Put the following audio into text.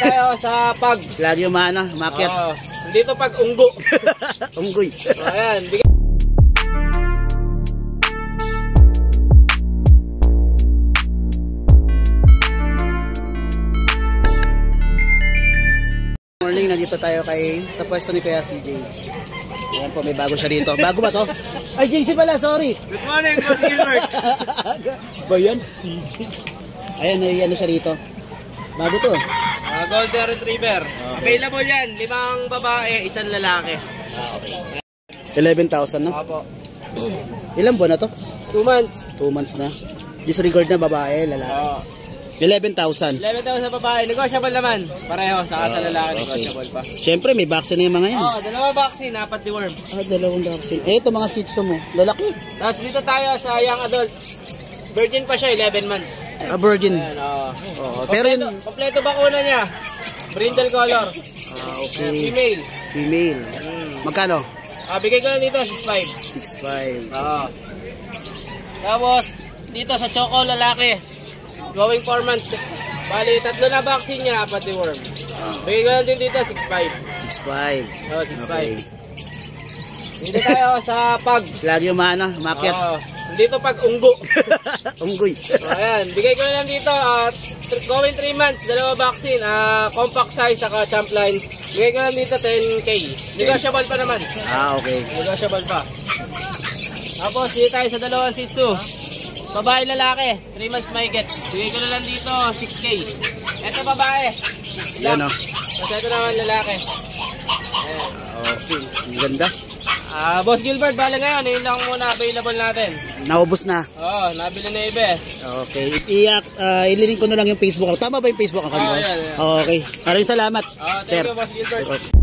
tayo sa pag. Lagi umano, umakyat. Dito pag unggo. Unggoy. Ayan, morning, nandito tayo sa pwesto ni Kuya CJ. Ayan po, may bago siya dito. Bago ba to? Ay, JC pala, sorry. Good morning, Boss Gilbert. Ba yan? CJ. Ayan, ano siya dito. Bago to. Golden Retriever. Okay. Available yan. 5 babae, 1 lalaki. Okay. 11,000, no? Opo. Ilang buwan na to? 2 months. 2 months na. Disregard na babae, lalaki. 11,000. 11,000 babae. Negotiable naman. Pareho. Saka sa lalaki, negotiable pa. Siyempre, may vaccine na yung mga yan. Dalawa vaccine, 4 deworm. Dalawang vaccine. Ito mga Shih Tzu mo. Lalaki. Tapos dito tayo sa young adult. Virgin pa siya, 11 months. Virgin. Ayan, pero yun... Kompleto bakuna niya. Brindle color. Okay. Female. Female. Magkano? Bigay ko lang dito, 6.5. 6.5. Tapos, dito sa choco lalaki. Going 4 months. Bali, 3 na vaccine niya, 4 deworm. Bigay ko lang din dito, 6.5. 6.5. 6.5. Okay. Dito tayo sa pag. Lagi umano, umakyat. Dito pag unggo. Unggoy. Ayan, bigay ko lang dito, going 3 months, 2 vaccine, compact size, saka champ line. Bigay ko lang dito, 10K. Negotiable pa naman. Okay. Negotiable pa. Tapos, dito tayo sa 2 Shih Tzu. Babae lalaki, 3 months mahigit. Bigay ko na lang dito, 6K. Ito babae. Yan o. Tapos ito naman lalaki. Ayan. Okay. Ang ganda. Boss Gilbert, bala ngayon, yun lang muna available natin. Naubos na. Nabili na iba. Okay. Ililink ko na lang yung Facebook. Tama ba yung Facebook account mo? Yeah. Okay. Maraming salamat. Thank you, Boss Gilbert.